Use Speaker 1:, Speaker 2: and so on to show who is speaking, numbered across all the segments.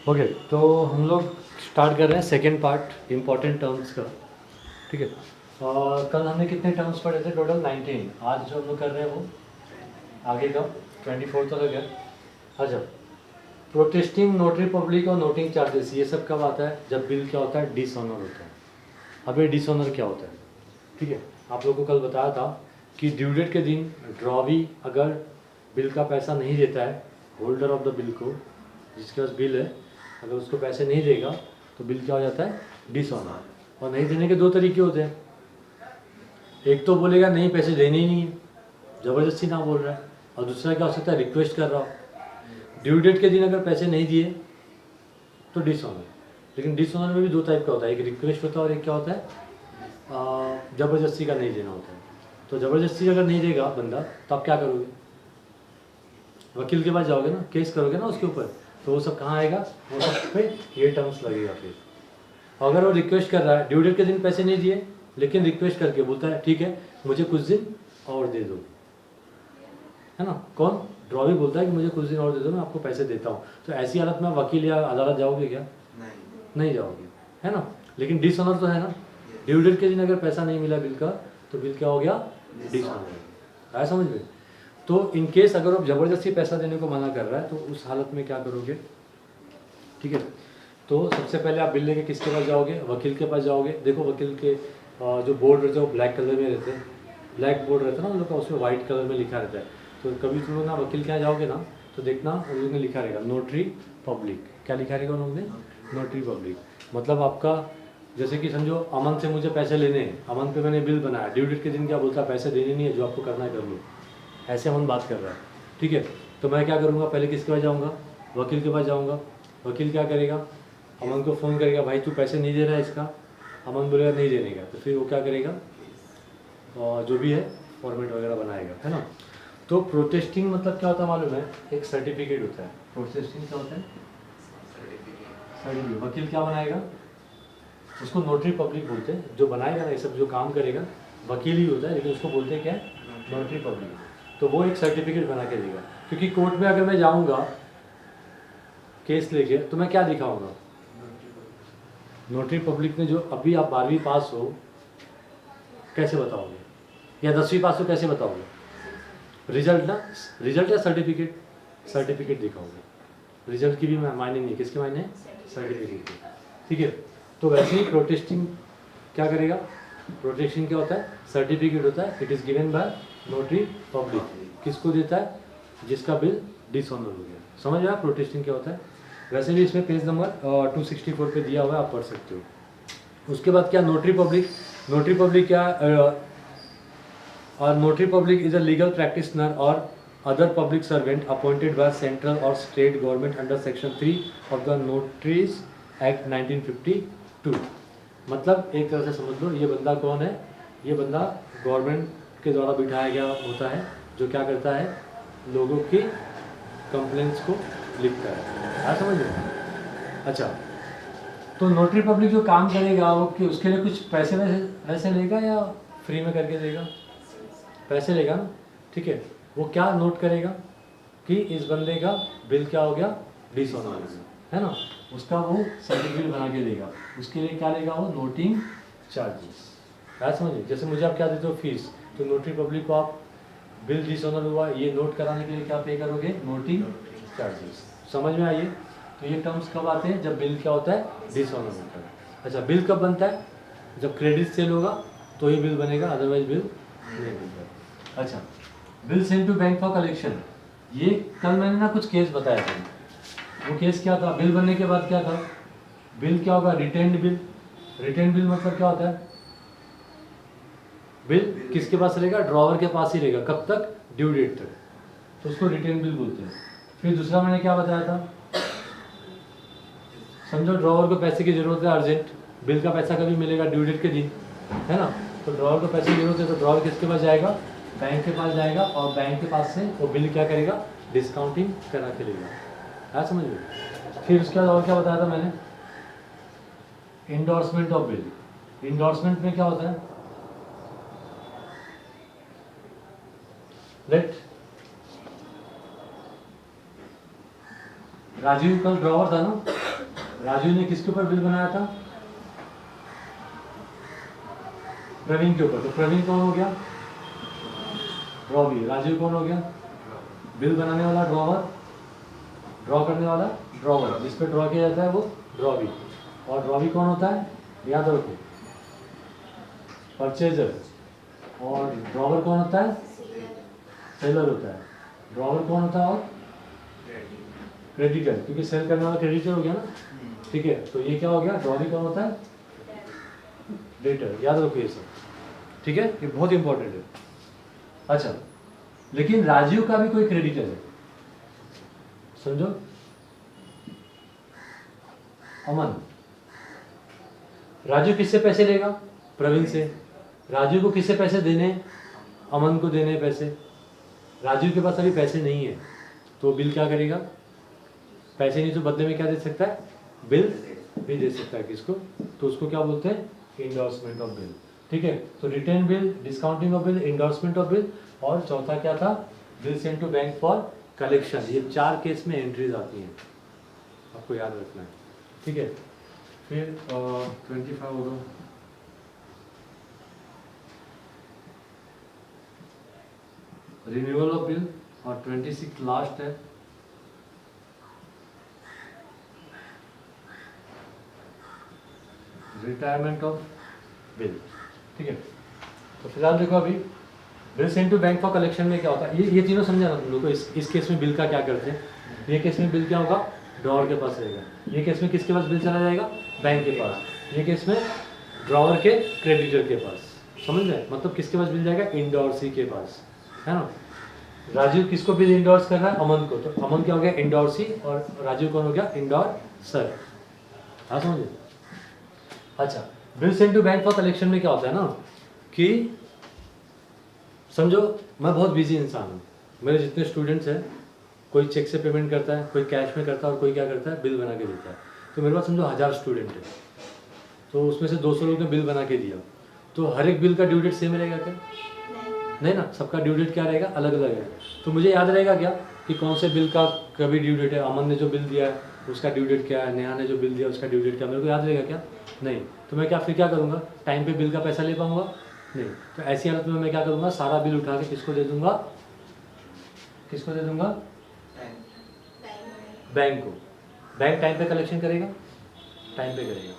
Speaker 1: Okay, तो हम लोग स्टार्ट कर रहे हैं सेकेंड पार्ट इम्पोर्टेंट टर्म्स का। ठीक है। कल हमने कितने टर्म्स पढ़े थे? टोटल 19। आज जो हम लोग कर रहे हैं वो आगे का 24 तक है। अच्छा, प्रोटेस्टिंग, नोटरी पब्लिक और नोटिंग चार्जेस, ये सब कब आता है? जब बिल क्या होता है? डिसऑनर होता है। अब ये डिसऑनर क्या होता है? ठीक है, आप लोगों को कल बताया था कि ड्यू डेट के दिन ड्रॉवी अगर बिल का पैसा नहीं देता है, होल्डर ऑफ द बिल को, जिसके पास बिल है, अगर उसको पैसे नहीं देगा तो बिल क्या हो जाता है? डिसऑनर। और नहीं देने के दो तरीके होते हैं। एक तो बोलेगा नहीं, पैसे देने ही नहीं है, ज़बरदस्ती ना बोल रहा है। और दूसरा क्या हो सकता है? रिक्वेस्ट कर रहा हो। ड्यू डेट के दिन अगर पैसे नहीं दिए तो डिसऑनर। लेकिन डिसऑनर में भी दो टाइप का होता है, एक रिक्वेस्ट होता है और एक क्या होता है? ज़बरदस्ती का नहीं देना होता है। तो ज़बरदस्ती अगर नहीं देगा बंदा तो आप क्या करोगे? वकील के पास जाओगे ना, केस करोगे ना उसके ऊपर, तो वो सब कहाँ आएगा? वो सब पे ये टर्म्स लगेगा फिर। अगर वो रिक्वेस्ट कर रहा है, ड्यू डेट के दिन पैसे नहीं दिए, लेकिन रिक्वेस्ट करके बोलता है ठीक है मुझे कुछ दिन और दे दो, है ना? कौन? ड्रॉवी बोलता है कि मुझे कुछ दिन और दे दो, मैं आपको पैसे देता हूँ। तो ऐसी हालत में वकील या अदालत जाओगे क्या? नहीं जाओगे, है ना? लेकिन डिसऑनर तो है ना। ड्यू डेट के दिन अगर पैसा नहीं मिला बिल का, तो बिल क्या हो गया? डिसऑनर। आया समझ में? तो इन केस अगर आप ज़बरदस्ती पैसा देने को मना कर रहा है तो उस हालत में क्या करोगे? ठीक है, तो सबसे पहले आप बिल लेके किसके पास जाओगे? वकील के पास जाओगे। देखो वकील के जो बोर्ड रहते हैं वो ब्लैक कलर में रहते हैं। ब्लैक बोर्ड रहता है ना उन लोग का, उसमें वाइट कलर में लिखा रहता है। तो कभी तुम लोग ना वकील के यहाँ जाओगे ना, तो देखना उन लोगों ने लिखा रहेगा नोटरी पब्लिक। क्या लिखा रहेगा उन लोगों ने? Notary public. मतलब आपका, जैसे कि समझो अमन से मुझे पैसे लेने हैं, अमन पे मैंने बिल बनाया, ड्यू डेट के दिन क्या बोलता है? पैसे देने नहीं है, जो आपको करना है कर लो। ऐसे अमन बात कर रहा है। ठीक है, तो मैं क्या करूँगा? पहले किसके पास जाऊँगा? वकील के पास जाऊँगा। वकील क्या करेगा? अमन को फ़ोन करेगा, भाई तू पैसे नहीं दे रहा है इसका। अमन बोलेगा नहीं देने का, तो फिर वो क्या करेगा? और जो भी है फॉर्मेट वगैरह बनाएगा, है ना? तो प्रोटेस्टिंग मतलब क्या होता है मालूम है? एक सर्टिफिकेट होता है। प्रोटेस्टिंग क्या होता है? सर्टिफिकेट। वकील क्या बनाएगा? उसको नोटरी पब्लिक बोलते हैं। जो बनाएगा ना ये सब, जो काम करेगा, वकील ही होता है, लेकिन उसको बोलते हैं क्या? Notary public. तो वो एक सर्टिफिकेट बना के देगा। क्योंकि कोर्ट में अगर मैं जाऊँगा केस लेके, तो मैं क्या दिखाऊंगा? नोटरी पब्लिक में जो अभी आप 12वीं पास हो कैसे बताओगे? या 10वीं पास हो कैसे बताओगे? रिजल्ट ना, रिजल्ट या सर्टिफिकेट? सर्टिफिकेट दिखाओगे। रिजल्ट की भी मायने नहीं, किसके मायने? सर्टिफिकेट के। ठीक है, तो वैसे ही प्रोटेस्टिंग क्या करेगा? प्रोटेस्टिंग क्या होता है? सर्टिफिकेट होता है। It is given by notary public. किसको देता है? जिसका बिल डिसऑनर हो गया। समझ आया प्रोटेस्टिंग क्या होता है? वैसे भी इसमें पेज नंबर 264 पे दिया हुआ है, आप पढ़ सकते हो। उसके बाद क्या? Notary public. नोटरी पब्लिक क्या? और notary public is a legal practitioner और other public servant appointed by central और state government under section 3 of the notaries act 1952। मतलब एक तरह से समझ लो, ये बंदा कौन है? ये बंदा गवर्नमेंट के द्वारा बिठाया गया होता है, जो क्या करता है? लोगों की कंप्लेंट्स को लिखता है। हाँ समझ लो। अच्छा, तो नोटरी पब्लिक जो काम करेगा वो कि उसके लिए कुछ पैसे वैसे वैसे लेगा या फ्री में करके देगा? पैसे लेगा ना। ठीक है, वो क्या नोट करेगा कि इस बंदे का बिल क्या हो गया? डिसऑनर हो गया, है ना? उसका वो सर्टिफिकेट बना के देगा। उसके लिए क्या लेगा वो? Noting charges. क्या समझिए? जैसे मुझे आप क्या देते हो? फीस। तो नोटरी पब्लिक को आप बिल डिसऑनर हुआ ये नोट कराने के लिए क्या पे करोगे? Noting charges. समझ में आइए? तो ये टर्म्स कब आते हैं? जब बिल क्या होता है? डिसऑनर होता है। अच्छा, बिल कब बनता है? जब क्रेडिट सेल होगा तो ही बिल बनेगा, अदरवाइज बिल नहीं बनता। अच्छा, bill send to bank for collection. ये कल मैंने ना कुछ केस बताया था। वो केस क्या था? बिल बनने के बाद क्या था? बिल क्या होगा? Retained bill. रिटेन्ड बिल मतलब क्या होता है? बिल किसके पास रहेगा? ड्रॉवर के पास ही रहेगा। कब तक? ड्यू डेट तक। तो उसको रिटेन बिल बोलते हैं। फिर दूसरा मैंने क्या बताया था? समझो ड्रॉवर को पैसे की जरूरत है अर्जेंट, बिल का पैसा कभी मिलेगा? ड्यू डेट के दिन, है ना? तो ड्रॉवर को पैसे की जरूरत है, तो ड्रॉवर किसके पास जाएगा? बैंक के पास जाएगा, और बैंक के पास से वो बिल क्या करेगा? डिस्काउंटिंग करा के लेगा। क्या समझ लो। फिर उसके बाद और क्या बताया था मैंने? Endorsement of bill. इंडोर्समेंट में क्या होता है? लेट राजीव कल ड्रॉवर था ना, राजू ने किसके ऊपर बिल बनाया था? प्रवीण के ऊपर। तो प्रवीण कौन हो गया? रॉबी। राजू कौन हो गया? बिल बनाने वाला ड्रॉवर, ड्रॉ करने वाला ड्रॉवर, जिस पे ड्रॉ किया जाता है वो ड्रॉवी। और ड्रॉवी कौन होता है? याद रखो, परचेजर। और ड्रॉवर कौन होता है? सेलर होता है। ड्रॉवर कौन होता है? और क्रेडिटर, क्योंकि सेल करने वाला क्रेडिटर हो गया ना, ठीक है। तो ये क्या हो गया? ड्रॉवी कौन होता है? डेटर। याद रखो ये सब, ठीक है, ये बहुत इंपॉर्टेंट है। अच्छा, लेकिन राजीव का भी कोई क्रेडिटर है, समझो। अमन। राजू किससे पैसे लेगा? प्रवीण से। राजू को किससे पैसे देने? अमन को देने पैसे। राजू के पास अभी पैसे नहीं है, तो बिल क्या करेगा? पैसे नहीं तो बदले में क्या दे सकता है? बिल भी दे सकता है। किसको? तो उसको क्या बोलते हैं? इंडोर्समेंट ऑफ बिल, ठीक है। तो retain bill, discounting of bill, endorsement of bill, और चौथा क्या था? Bill send to bank for collection. ये 4 केस में एंट्रीज आती हैं, आपको याद रखना है, ठीक है। फिर 25 होगा, रिन्यूअल ऑफ बिल, और 26 लास्ट है रिटायरमेंट ऑफ बिल, ठीक है। तो फिलहाल देखो, अभी bill send to bank for collection में क्या होता है, ये तीनों समझा ना तुम लोग को। इस केस में बिल का क्या करते हैं? ये केस में बिल क्या होगा? ड्रॉवर के पास रहेगा। ये केस में किसके पास बिल चला जाएगा? बैंक के पास। ये केस में ड्रॉवर के क्रेडिटर के पास, समझ रहे? मतलब किसके पास बिल जाएगा? इंडोर्सी के पास, है ना। राजू किसको बिल इंडोर्स कर रहा है? अमन को। तो अमन क्या हो गया? इंडोर्सी, और राजू कौन हो गया? इंडोर्सर। हाँ, समझे? अच्छा, bill send to bank for collection में क्या होता है ना, कि समझो मैं बहुत बिजी इंसान हूँ, मेरे जितने स्टूडेंट्स हैं, कोई चेक से पेमेंट करता है, कोई कैश में करता है, और कोई क्या करता है? बिल बना के देता है। तो मेरे पास समझो 1000 स्टूडेंट है, तो उसमें से 200 लोग ने बिल बना के दिया, तो हर एक बिल का ड्यू डेट सेम रहेगा क्या? नहीं ना, सबका ड्यू डेट क्या रहेगा? अलग अलग है। तो मुझे याद रहेगा क्या कि कौन से बिल का कभी ड्यू डेट है? अमन ने जो बिल दिया है उसका ड्यू डेट क्या है, नेहा ने जो बिल दिया उसका ड्यू डेट क्या? मेरे को याद रहेगा क्या? नहीं। तो मैं फिर क्या करूँगा? टाइम पे बिल का पैसा ले पाऊंगा? नहीं। तो ऐसी हालत में मैं क्या करूँगा? सारा बिल उठा के किसको दे दूंगा? किसको दे दूंगा? बैंक को। बैंक टाइम पे कलेक्शन करेगा? टाइम पे करेगा।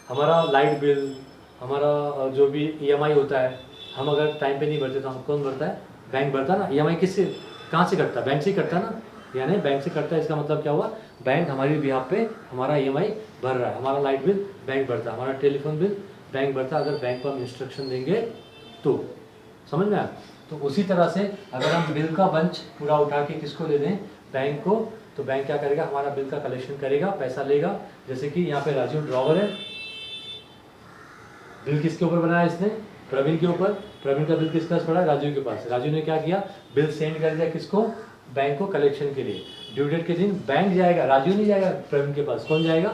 Speaker 1: हमारा लाइट बिल, हमारा जो भी EMI होता है, हम अगर टाइम पे नहीं भरते तो हम कौन भरता है? बैंक भरता है ना। EMI किससे, कहाँ से कटता है? बैंक से ही कटता है ना, यानी बैंक से कटता है। इसका मतलब क्या हुआ? बैंक हमारी बिहाफ पे हमारा EMI भर रहा है। हमारा लाइट बिल बैंक भरता है, हमारा टेलीफोन बिल बैंक भरता है, अगर बैंक को हम इंस्ट्रक्शन देंगे तो, समझ में आया? तो उसी तरह से अगर हम बिल का बंच पूरा उठा के किसको दे दें? बैंक को, तो बैंक क्या करेगा? हमारा बिल का कलेक्शन करेगा, पैसा लेगा। जैसे कि यहाँ पे राजू ड्रॉवर है, बिल किसके ऊपर बनाया इसने? प्रवीण के ऊपर। प्रवीण का बिल किसके पास पड़ा? राजू के पास। राजू ने क्या किया? बिल सेंड कर दिया किसको? बैंक को, कलेक्शन के लिए। ड्यू डेट के दिन बैंक जाएगा, राजू नहीं जाएगा प्रवीण के पास। कौन जाएगा?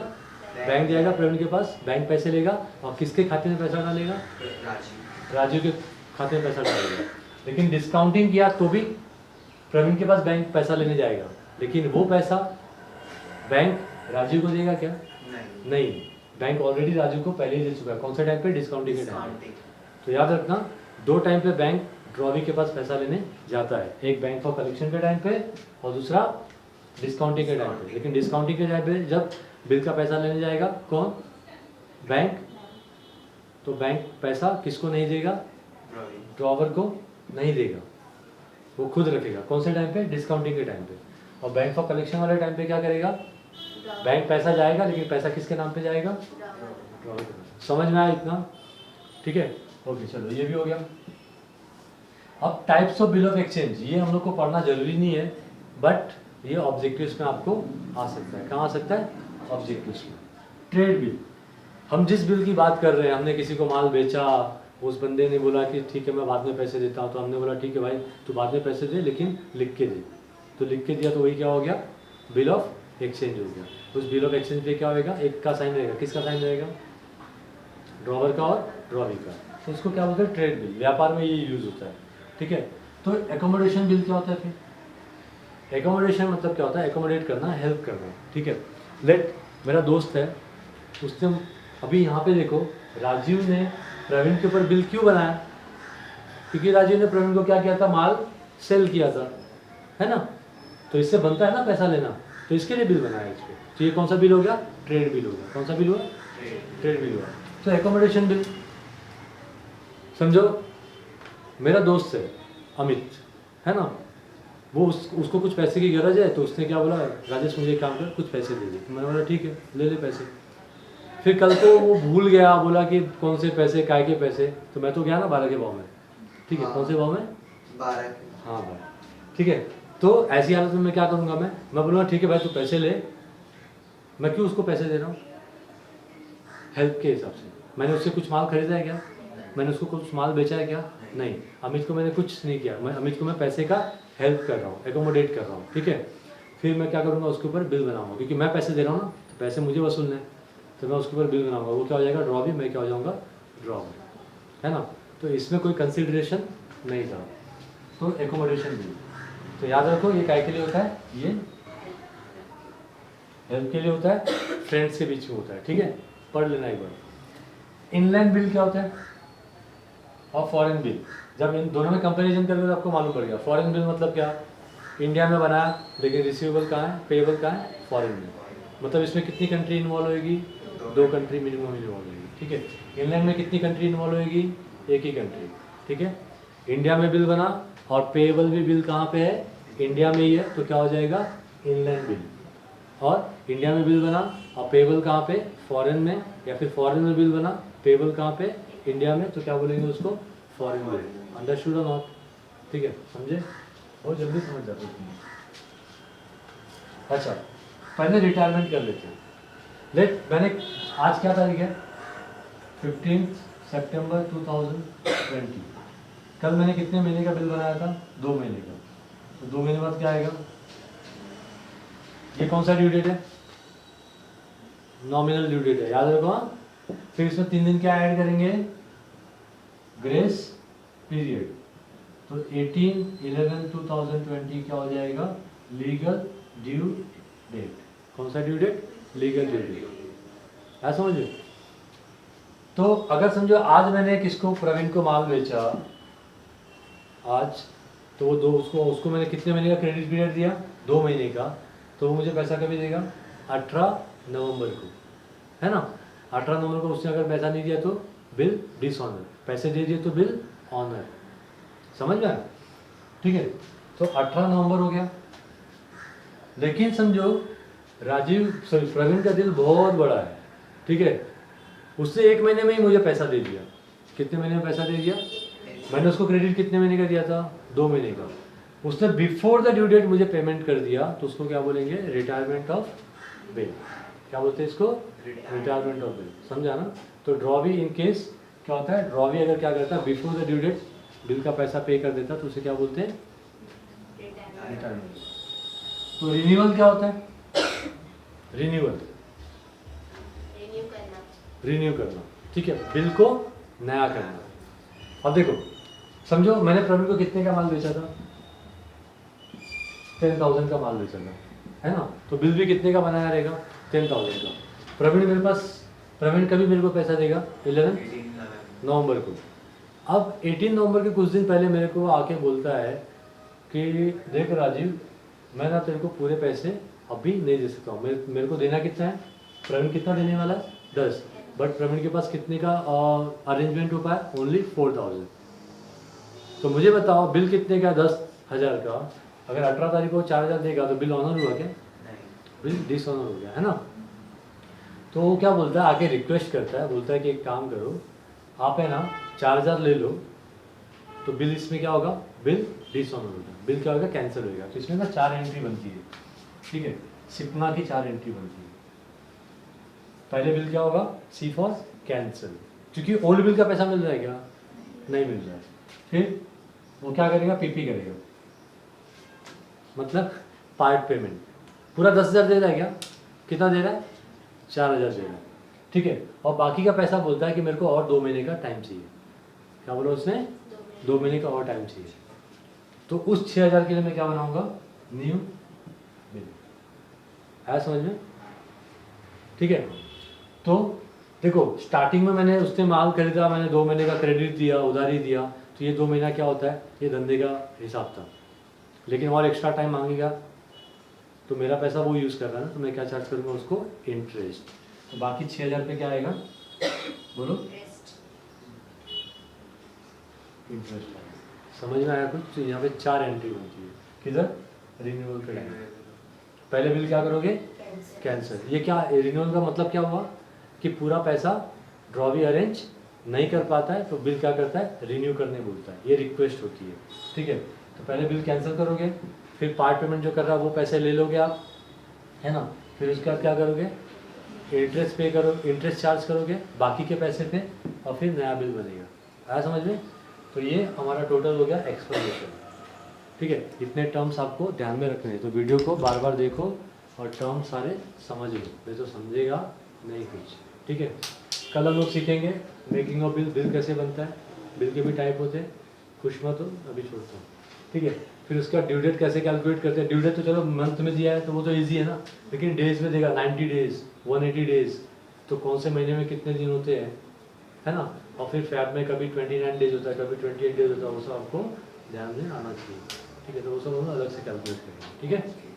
Speaker 1: बैंक जाएगा प्रवीण के पास, बैंक पैसे लेगा, और किसके खाते में पैसा डालेगा? राजू के खाते में पैसा डालेगा। लेकिन डिस्काउंटिंग किया तो भी प्रवीण के पास बैंक पैसा लेने जाएगा, लेकिन वो पैसा बैंक राजू को देगा क्या? नहीं। बैंक ऑलरेडी राजू को पहले ही दे चुका है। कौन सा टाइम पे? डिस्काउंटिंग के टाइम पे। तो याद रखना, 2 टाइम पे बैंक ड्रॉवी के पास पैसा लेने जाता है, एक बैंक फॉर कलेक्शन के टाइम पे और दूसरा डिस्काउंटिंग के टाइम पे। लेकिन डिस्काउंटिंग के टाइम पे जब बिल का पैसा लेने जाएगा कौन? बैंक। तो बैंक पैसा किसको नहीं देगा? ड्रॉवर को नहीं देगा, वो खुद रखेगा। कौन से टाइम पे? डिस्काउंटिंग के टाइम पे। और बैंक फॉर कलेक्शन वाले टाइम पे क्या करेगा? बैंक पैसा जाएगा, लेकिन पैसा किसके नाम पे जाएगा? ड्रॉवर के नाम। समझ में आया इतना? ठीक है, ओके, चलो ये भी हो गया। अब types of bill of exchange, ये हम लोग को पढ़ना जरूरी नहीं है, बट ये ऑब्जेक्टिव्स में आपको आ सकता है। कहाँ आ सकता है? ऑब्जेक्टिव्स में। ट्रेड बिल, हम जिस बिल की बात कर रहे हैं, हमने किसी को माल बेचा, उस बंदे ने बोला कि ठीक है मैं बाद में पैसे देता हूँ, तो हमने बोला ठीक है भाई तू बाद में पैसे दे, लेकिन लिख के दे। तो लिख के दिया तो वही क्या हो गया? बिल ऑफ एक्सचेंज हो गया। उस बिल ऑफ एक्सचेंज पे क्या होगा? एक का साइन रहेगा। किसका साइन रहेगा? ड्रॉवर का और ड्रॉवी का। तो इसको क्या बोलते हैं? Trade bill. व्यापार में ये यूज होता है, ठीक है। तो एकोमोडेशन बिल क्या होता है फिर? एकोमोडेशन मतलब क्या होता है? एकोमोडेट करना, हेल्प करना, ठीक है। लेट मेरा दोस्त है, उसने अभी यहाँ पे देखो, राजीव ने प्रवीण के ऊपर बिल क्यों बनाया? क्योंकि राजीव ने प्रवीण को क्या किया था, माल सेल किया था, है ना? तो इससे बनता है ना पैसा लेना, तो इसके लिए बिल बनाया इसको। तो ये कौन सा बिल हो गया? ट्रेड बिल हो गया। कौन सा बिल हुआ? ट्रेड बिल हुआ। तो एकोमोडेशन बिल, समझो मेरा दोस्त है अमित, है ना, वो उसको कुछ पैसे की गरज है, तो उसने क्या बोला, राजेश मुझे काम कर, कुछ पैसे दे दे। तो मैंने बोला ठीक है, ले ले पैसे। फिर कल को वो भूल गया, बोला कि कौन से पैसे, काय के पैसे, तो मैं तो गया ना 12 के भाव में, ठीक है। कौन से भाव में? 12 के। हाँ भाई, ठीक है। तो ऐसी हालत में मैं क्या करूँगा, मैं बोलूँगा ठीक है भाई, तू पैसे ले। मैं क्यों उसको पैसे दे रहा हूँ? हेल्प के हिसाब से। मैंने उससे कुछ माल खरीदा है क्या? मैंने उसको कुछ माल बेचा है क्या? नहीं। अमित को मैंने कुछ नहीं किया, अमित को मैं पैसे का हेल्प कर रहा हूँ, एकोमोडेट कर रहा हूँ, ठीक है। फिर मैं क्या करूँगा, उसके ऊपर बिल बनाऊँगा, क्योंकि मैं पैसे दे रहा हूँ ना, तो पैसे मुझे वसूलने हैं, तो मैं उसके ऊपर बिल बनाऊँगा। वो क्या हो जाएगा? ड्रॉ भी। मैं क्या हो जाऊँगा? ड्रॉ भी, है ना। तो इसमें कोई कंसिडरेशन नहीं था। तो एकोमोडेशन बिल, तो याद रखो ये काय के लिए होता है? ये हेल्प के लिए होता है, फ्रेंड्स के बीच में होता है, ठीक है। पढ़ लेना एक बार। इनलैंड बिल क्या होता है और फॉरेन बिल? जब इन दोनों में कंपैरिजन करोगे तो आपको मालूम पड़ गया। फॉरेन बिल मतलब क्या? इंडिया में बनाया, लेकिन रिसीवेबल कहाँ है, पेएबल कहाँ है? फॉरेन में। मतलब इसमें कितनी कंट्री इन्वॉल्व होगी? 2 कंट्री मिनिमम इन्वॉल्व होगी, ठीक है। इनलैंड में कितनी कंट्री इन्वॉल्व होगी? एक ही कंट्री, ठीक है। इंडिया में बिल बना और पेएबल भी बिल कहाँ पे है? इंडिया में ही है, तो क्या हो जाएगा? Inland bill. और इंडिया में बिल बना और पेएबल कहाँ पे? फॉरेन में, या फिर फॉरेन में बिल बना, पेएबल कहाँ पे? इंडिया में, तो क्या बोलेंगे उसको? Foreign bill. अंडरस्टूड और नॉट? ठीक है, समझे? बहुत जल्दी समझ जाते हैं। अच्छा, पहले रिटायरमेंट कर लेते हैं। मैंने आज क्या तारीख है? 15 सितंबर 2020। कल मैंने कितने महीने का बिल बनाया था? 2 महीने का। तो 2 महीने बाद क्या आएगा? ये कौन सा ड्यू डेट है? नॉमिनल ड्यू डेट है, याद रखो। हाँ, फिर इसमें 3 दिन क्या ऐड करेंगे? Grace period. तो 18/11/2020 क्या हो जाएगा? Legal due date. कौन सा due date? Legal due date. क्या समझो? तो अगर समझो आज मैंने किसको, प्रवीण को माल बेचा आज, तो वो उसको मैंने कितने महीने का क्रेडिट पीरियड दिया? 2 महीने का। तो वो मुझे पैसा कभी देगा? 18 नवंबर को, है ना। 18 नवंबर को उसने अगर पैसा नहीं दिया तो बिल डिसऑनर, पैसे दे दिए तो बिल ऑनर। समझ में आया? ठीक है। तो 18 नवंबर हो गया। लेकिन समझो प्रवीण का दिल बहुत बड़ा है, ठीक है। उसने 1 महीने में ही मुझे पैसा दे दिया। कितने महीने में पैसा दे दिया? मैंने उसको क्रेडिट कितने महीने का दिया था? 2 महीने का। उसने बिफोर द ड्यू डेट मुझे पेमेंट कर दिया, तो उसको क्या बोलेंगे? Retirement of bill. क्या बोलते हैं इसको? Retirement of bill. समझा ना? तो ड्रॉ भी इन केस क्या होता है? ड्रॉ भी अगर क्या करता है, before the due date bill का पैसा पे कर देता, तो उसे क्या बोलते हैं? रिटायरमेंट। तो रिन्यूअल क्या होता है? रिन्यूअल, रिन्यू करना, ठीक है। बिल को नया करना। अब देखो, समझो मैंने प्रवीण को कितने का माल बेचा था? 10,000 का माल बेचा था, है ना। तो बिल भी कितने का बनाया रहेगा? 10,000 का। प्रवीण कभी मेरे को पैसा देगा? 11 नवंबर को। अब 18 नवंबर के कुछ दिन पहले मेरे को आके बोलता है कि देख राजीव, मैं ना तेरे को पूरे पैसे अभी नहीं दे सकता हूँ। मेरे को देना कितना है? प्रवीण कितना देने वाला है? 10। बट प्रवीण के पास कितने का अरेंजमेंट हो पाया? ओनली 4,000। तो मुझे बताओ, बिल कितने का? 10,000 का। अगर 18 तारीख को 4,000 देगा तो बिल ऑनर हुआ क्या? बिल डिसऑनर हो गया, है ना। तो वो क्या बोलता है, आके रिक्वेस्ट करता है, बोलता है कि एक काम करो, आप है ना 4,000 ले लो, तो बिल इसमें क्या होगा? बिल डिसऑनर होगा, बिल क्या होगा? कैंसिल होगा। तो इसमें ना 4 एंट्री बनती है, ठीक है। सिप्ना की 4 एंट्री बनती है। पहले बिल क्या होगा? सी फॉर कैंसिल, क्योंकि ओल्ड बिल का पैसा मिल रहा है क्या? नहीं मिल रहा है। फिर वो क्या करेगा? पीपी करेगा, मतलब पार्ट पेमेंट। पूरा 10,000 दे रहा है क्या? कितना दे रहा है? 4,000 दे रहा है, ठीक है। और बाकी का पैसा बोलता है कि मेरे को और 2 महीने का टाइम चाहिए। क्या बोला उसने? 2 महीने का और टाइम चाहिए। तो उस 6,000 के लिए मैं क्या बनाऊंगा? New bill. आया समझ में? ठीक है। तो देखो स्टार्टिंग में मैंने उसने माल खरीदा, मैंने 2 महीने का क्रेडिट दिया, उधारी दिया, तो ये 2 महीना क्या होता है, ये धंधे का हिसाब था। लेकिन और एक्स्ट्रा टाइम मांगेगा तो मेरा पैसा वो यूज़ कर रहा है ना, तो मैं क्या चार्ज करूँगा उसको, इंटरेस्ट। तो बाकी 6,000 रुपये क्या आएगा, बोलो, इंटरेस्ट। समझ में आया कुछ? तो यहाँ पे 4 एंट्री बनती है, किधर, रिन्यूअल के टाइम। पहले बिल क्या करोगे, कैंसिल। ये क्या रिन्यूअल का मतलब क्या हुआ कि पूरा पैसा ड्रॉ भी अरेंज नहीं कर पाता है तो बिल क्या करता है, रिन्यू करने बोलता है, ये रिक्वेस्ट होती है, ठीक है। तो पहले बिल कैंसिल करोगे, फिर पार्ट पेमेंट जो कर रहा है वो पैसे ले लोगे आप, है ना। फिर उसके बाद क्या करोगे, इंटरेस्ट पे करो, इंटरेस्ट चार्ज करोगे बाकी के पैसे पे, और फिर नया बिल बनेगा। आया समझ में? तो ये हमारा टोटल हो गया एक्सप्लेनेशन, ठीक है। इतने टर्म्स आपको ध्यान में रखने हैं, तो वीडियो को बार बार देखो और टर्म सारे समझ लो, नहीं तो समझेगा नहीं कुछ, ठीक है। कल हम लोग सीखेंगे मेकिंग ऑफ बिल, बिल कैसे बनता है, बिल के भी टाइप होते हैं, खुश मत हो अभी छोड़ता हूँ, ठीक है। फिर उसका ड्यू डेट कैसे कैलकुलेट करते हैं, ड्यू डेट तो चलो मंथ में दिया है तो वो तो ईजी है ना, लेकिन डेज में देगा 90 डेज, 180 डेज, तो कौन से महीने में कितने दिन होते हैं, है ना। और फिर फैब में कभी 29 डेज होता है, कभी 28 डेज होता है, वो सब आपको ध्यान में आना चाहिए, ठीक है। तो वो सब हम अलग से कैलकुलेट करेंगे, ठीक है।